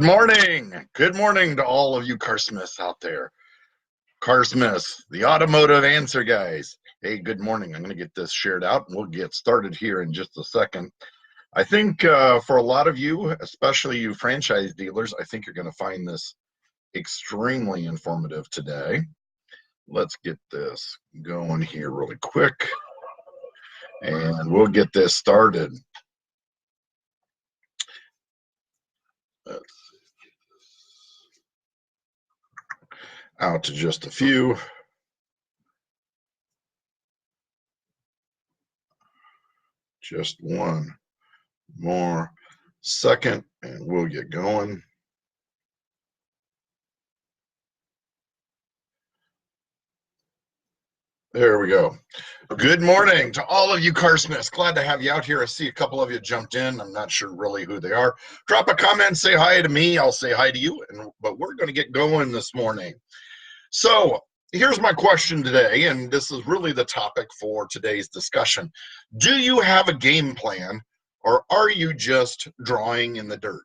Morning. Good morning to all of you car smiths out there. Car smiths, the automotive answer guys. Hey, good morning. I'm going to get this shared out and we'll get started here in just a second. I think for a lot of you, especially you franchise dealers, I think you're going to find this extremely informative today. Let's get this going here really quick and we'll get this started. Let's out to just a few. Just one more second and we'll get going. There we go. Good morning to all of you car smiths. Glad to have you out here. I see a couple of you jumped in. I'm not sure really who they are. Drop a comment, say hi to me. I'll say hi to you. But we're going to get going this morning. So here's my question today, and this is really the topic for today's discussion. Do you have a game plan, or are you just drawing in the dirt?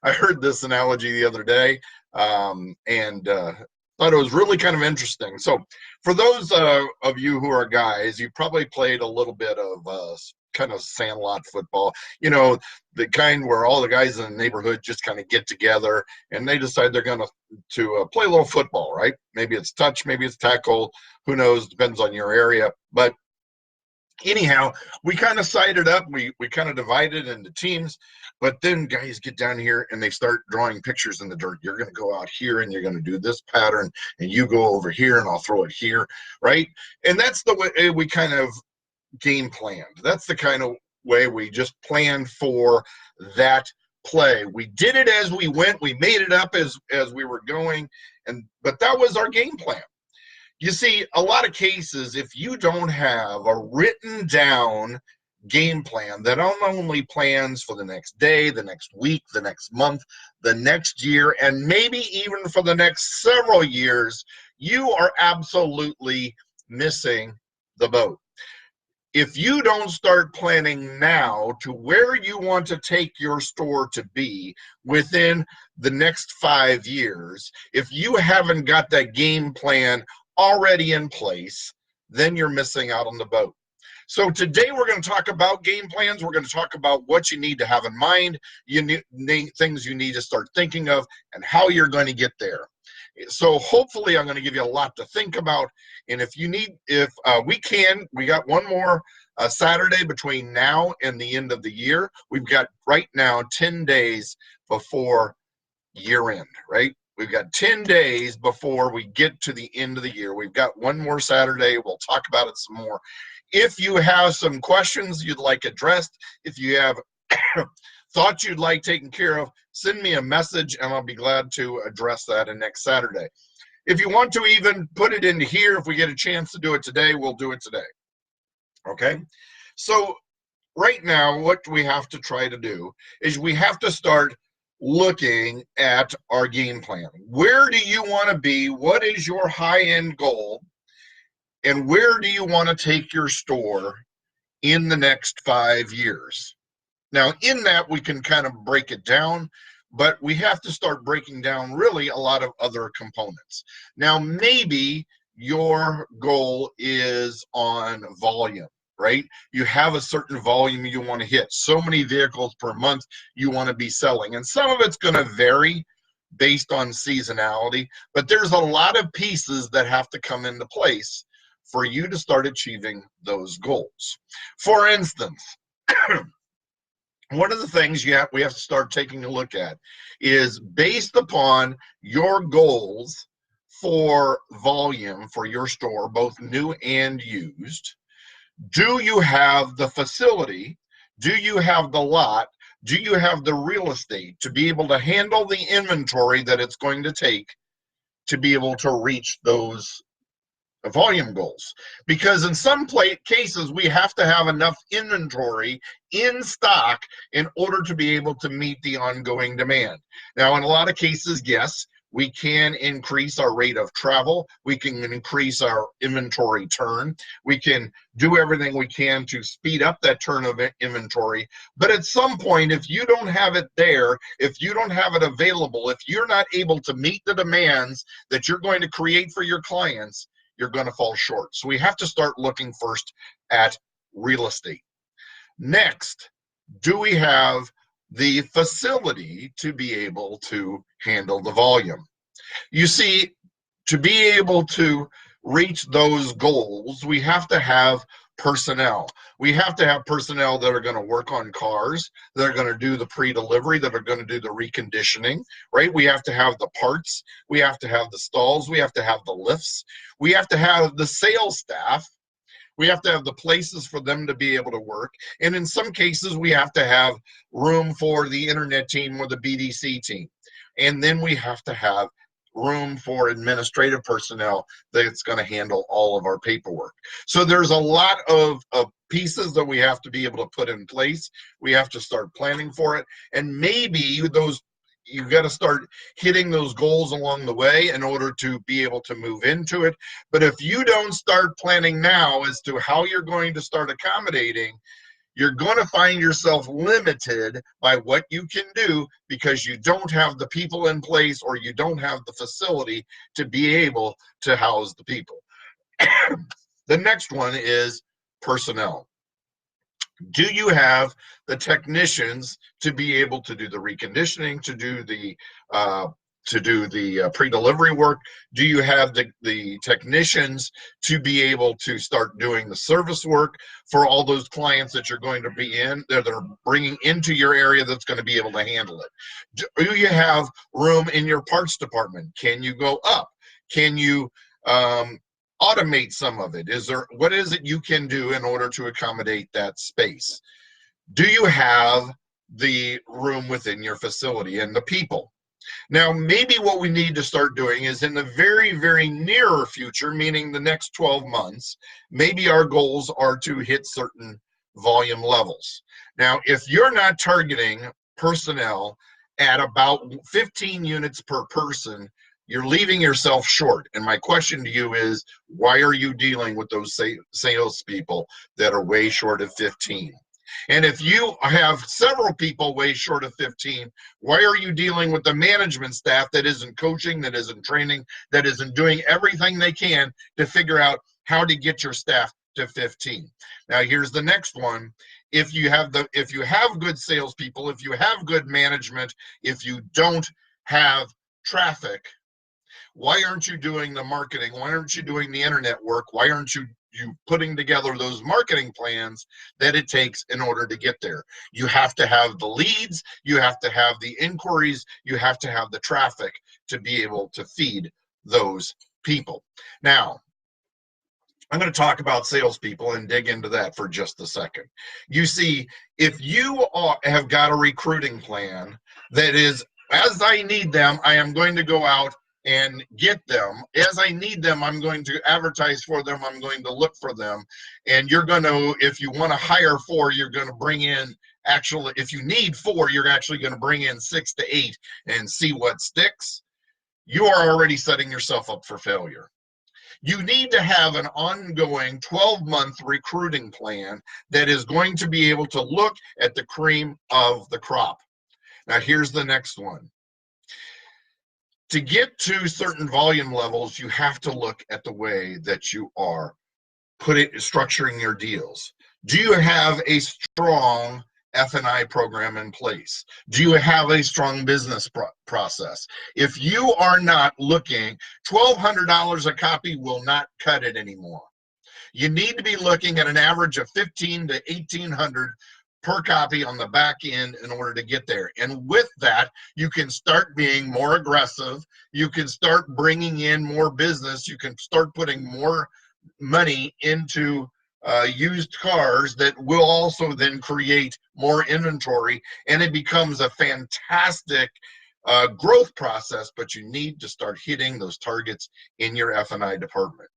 I heard this analogy the other day, and thought it was really kind of interesting. So for those of you who are guys, you probably played a little bit of kind of sandlot football, you know, the kind where all the guys in the neighborhood just kind of get together and they decide they're going to play a little football, right? Maybe it's touch, maybe it's tackle, who knows, depends on your area. But anyhow, we kind of sided up, we kind of divided into teams, but then guys get down here and they start drawing pictures in the dirt. You're going to go out here and you're going to do this pattern and you go over here and I'll throw it here, right? And that's the way we kind of game planned. That's the kind of way we just planned for that play. We did it as we went. We made it up as we were going, but that was our game plan. You see, a lot of cases, if you don't have a written down game plan that not only plans for the next day, the next week, the next month, the next year, and maybe even for the next several years, you are absolutely missing the boat. If you don't start planning now to where you want to take your store to be within the next 5 years, if you haven't got that game plan already in place, then you're missing out on the boat. So today we're going to talk about game plans. We're going to talk about what you need to have in mind, things you need to start thinking of, and how you're going to get there. So hopefully I'm going to give you a lot to think about. And if you need, we got one more Saturday between now and the end of the year. We've got right now 10 days before year end, right? We've got 10 days before we get to the end of the year. We've got one more Saturday. We'll talk about it some more. If you have some questions you'd like addressed, if you have thoughts you'd like taken care of, send me a message and I'll be glad to address that in next Saturday. If you want to even put it into here, if we get a chance to do it today, we'll do it today. Okay? So right now, what we have to try to do is we have to start looking at our game plan. Where do you want to be? What is your high-end goal? And where do you want to take your store in the next 5 years? Now, in that, we can kind of break it down, but we have to start breaking down really a lot of other components. Now, maybe your goal is on volume, right? You have a certain volume you want to hit. So many vehicles per month you want to be selling. And some of it's going to vary based on seasonality, but there's a lot of pieces that have to come into place for you to start achieving those goals. For instance, one of the things we have to start taking a look at is based upon your goals for volume for your store, both new and used. Do you have the facility? Do you have the lot? Do you have the real estate to be able to handle the inventory that it's going to take to be able to reach those volume goals? Because in some cases, we have to have enough inventory in stock in order to be able to meet the ongoing demand. Now, in a lot of cases, yes, We can increase our rate of travel. We can increase our inventory turn. We can do everything we can to speed up that turn of inventory. But at some point, if you don't have it there, if you don't have it available, if you're not able to meet the demands that you're going to create for your clients, you're going to fall short. So we have to start looking first at real estate. Next, do we have the facility to be able to handle the volume? You see, to be able to reach those goals, we have to have personnel. We have to have personnel that are going to work on cars, that are going to do the pre-delivery, that are going to do the reconditioning, right? We have to have the parts. We have to have the stalls. We have to have the lifts. We have to have the sales staff. We have to have the places for them to be able to work. And in some cases, we have to have room for the internet team or the BDC team. And then we have to have room for administrative personnel that's going to handle all of our paperwork. So there's a lot of pieces that we have to be able to put in place. We have to start planning for it. And maybe those, you've got to start hitting those goals along the way in order to be able to move into it. But if you don't start planning now as to how you're going to start accommodating, you're going to find yourself limited by what you can do because you don't have the people in place or you don't have the facility to be able to house the people. The next one is personnel. Do you have the technicians to be able to do the reconditioning, to do the pre-delivery work? Do you have the technicians to be able to start doing the service work for all those clients that you're going to be in, that are bringing into your area that's going to be able to handle it? Do you have room in your parts department? Can you go up? Can you automate some of it? What is it you can do in order to accommodate that space? Do you have the room within your facility and the people? Now, maybe what we need to start doing is in the very, very near future, meaning the next 12 months, maybe our goals are to hit certain volume levels. Now, if you're not targeting personnel at about 15 units per person, you're leaving yourself short. And my question to you is, why are you dealing with those salespeople that are way short of 15? And if you have several people way short of 15, why are you dealing with the management staff that isn't coaching, that isn't training, that isn't doing everything they can to figure out how to get your staff to 15? Now, here's the next one. If you have good salespeople, if you have good management, if you don't have traffic, why aren't you doing the marketing? Why aren't you doing the internet work? Why aren't you putting together those marketing plans that it takes in order to get there? You have to have the leads, you have to have the inquiries, you have to have the traffic to be able to feed those people. Now, I'm going to talk about salespeople and dig into that for just a second. You see, if you have got a recruiting plan that is, as I need them, I am going to go out and get them. As I need them, I'm going to advertise for them. I'm going to look for them. And you're going to, if you want to hire 4, you're going to bring in, actually, if you need 4, you're actually going to bring in 6 to 8 and see what sticks. You are already setting yourself up for failure. You need to have an ongoing 12-month recruiting plan that is going to be able to look at the cream of the crop. Now, here's the next one. To get to certain volume levels, you have to look at the way that you are structuring your deals. Do you have a strong F&I program in place? Do you have a strong business process? If you are not looking, $1,200 a copy will not cut it anymore. You need to be looking at an average of $1,500 to $1,800 per copy on the back end in order to get there. And with that, you can start being more aggressive. You can start bringing in more business. You can start putting more money into used cars that will also then create more inventory. And it becomes a fantastic growth process, but you need to start hitting those targets in your F&I department.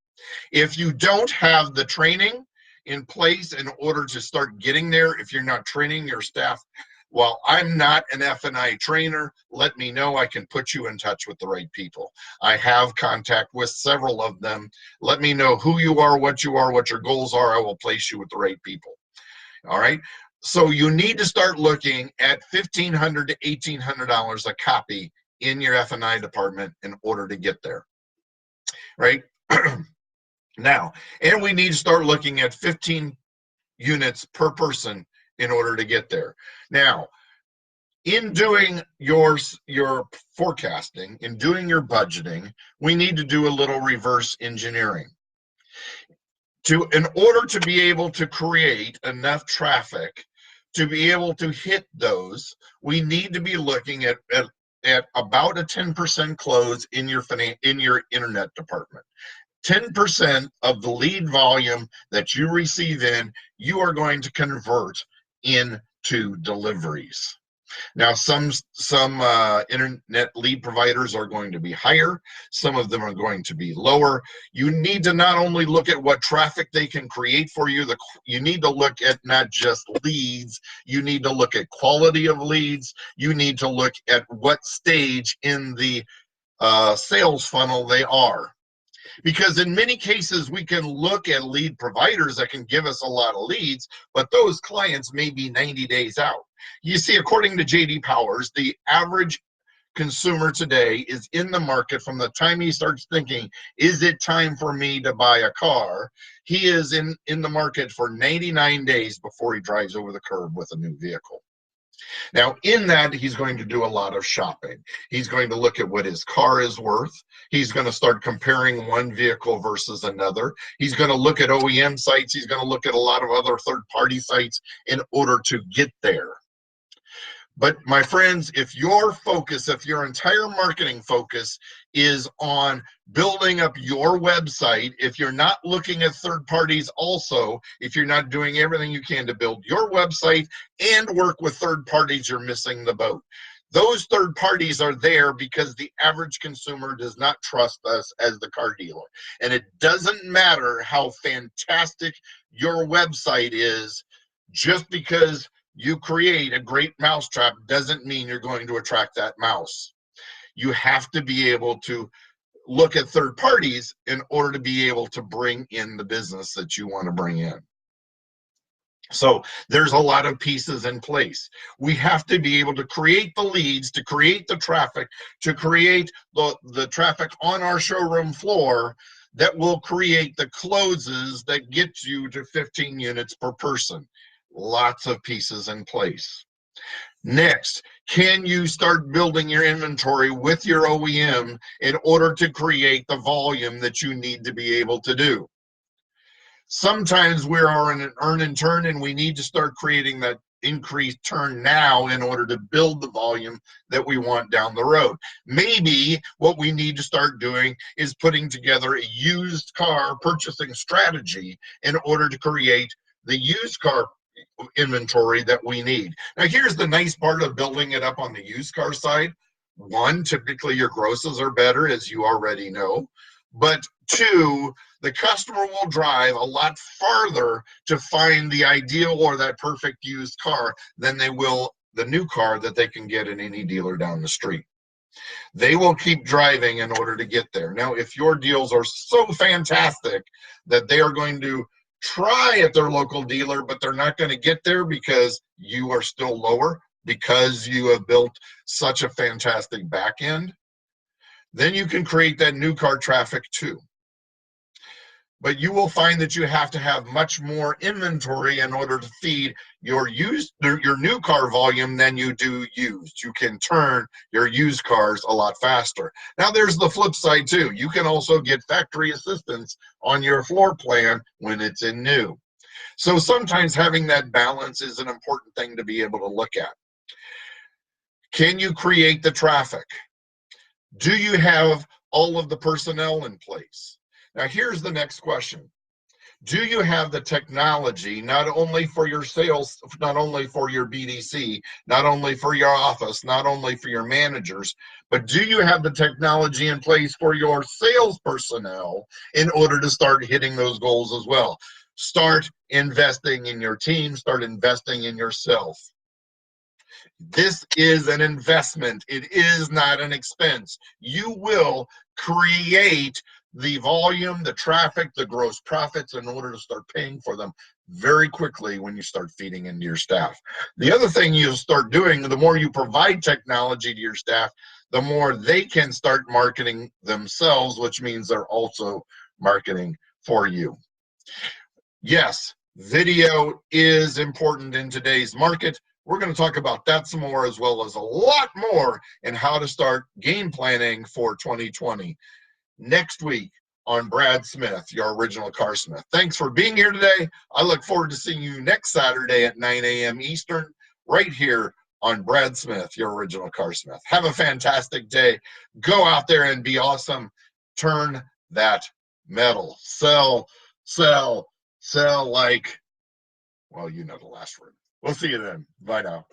If you don't have the training in place in order to start getting there, if you're not training your staff Well, I'm not an F&I trainer. Let me know. I can put you in touch with the right people. I have contact with several of them. Let me know who you are, what your goals are. I will place you with the right people. All right. So you need to start looking at $1,500 to $1,800 a copy in your F&I department in order to get there. Right. Now, and we need to start looking at 15 units per person in order to get there. Now, in doing your forecasting, in doing your budgeting, we need to do a little reverse engineering. In order to be able to create enough traffic to be able to hit those, we need to be looking at about a 10% close in your internet department. 10% of the lead volume that you receive in, you are going to convert into deliveries. Now, some internet lead providers are going to be higher. Some of them are going to be lower. You need to not only look at what traffic they can create for you, you need to look at not just leads. You need to look at quality of leads. You need to look at what stage in the sales funnel they are. Because in many cases, we can look at lead providers that can give us a lot of leads, but those clients may be 90 days out. You see, according to J.D. Powers, the average consumer today is in the market from the time he starts thinking, is it time for me to buy a car? He is in the market for 99 days before he drives over the curb with a new vehicle. Now, in that, he's going to do a lot of shopping. He's going to look at what his car is worth. He's going to start comparing one vehicle versus another. He's going to look at OEM sites. He's going to look at a lot of other third-party sites in order to get there. But my friends, if your entire marketing focus is on building up your website, if you're not looking at third parties also, if you're not doing everything you can to build your website and work with third parties, you're missing the boat. Those third parties are there because the average consumer does not trust us as the car dealer. And it doesn't matter how fantastic your website is, just because you create a great mousetrap doesn't mean you're going to attract that mouse. You have to be able to look at third parties in order to be able to bring in the business that you want to bring in. So there's a lot of pieces in place. We have to be able to create the leads, to create the traffic, to create the traffic on our showroom floor that will create the closes that get you to 15 units per person. Lots of pieces in place. Next, can you start building your inventory with your OEM in order to create the volume that you need to be able to do? Sometimes we are in an earn and turn, and we need to start creating that increased turn now in order to build the volume that we want down the road. Maybe what we need to start doing is putting together a used car purchasing strategy in order to create the used car inventory that we need. Now, here's the nice part of building it up on the used car side. One, typically your grosses are better, as you already know. But two, the customer will drive a lot farther to find the ideal or that perfect used car than they will the new car that they can get in any dealer down the street. They will keep driving in order to get there. Now, if your deals are so fantastic that they are going to try at their local dealer, but they're not going to get there because you are still lower, because you have built such a fantastic back end, then you can create that new car traffic too. But you will find that you have to have much more inventory in order to feed your new car volume than you do used. You can turn your used cars a lot faster. Now, there's the flip side too. You can also get factory assistance on your floor plan when it's in new. So sometimes having that balance is an important thing to be able to look at. Can you create the traffic? Do you have all of the personnel in place? Now, here's the next question. Do you have the technology, not only for your sales, not only for your BDC, not only for your office, not only for your managers, but do you have the technology in place for your sales personnel in order to start hitting those goals as well? Start investing in your team, start investing in yourself. This is an investment. It is not an expense. You will create the volume, the traffic, the gross profits in order to start paying for them very quickly when you start feeding into your staff. The other thing you'll start doing, the more you provide technology to your staff, the more they can start marketing themselves, which means they're also marketing for you. Yes, video is important in today's market. We're going to talk about that some more, as well as a lot more in how to start game planning for 2020 next week on Brad Smith, your original car smith. Thanks for being here today. I look forward to seeing you next Saturday at 9 a.m. Eastern, right here on Brad Smith, your original car smith. Have a fantastic day. Go out there and be awesome. Turn that metal. Sell, sell, sell like, well, you know the last word. We'll see you then. Bye now.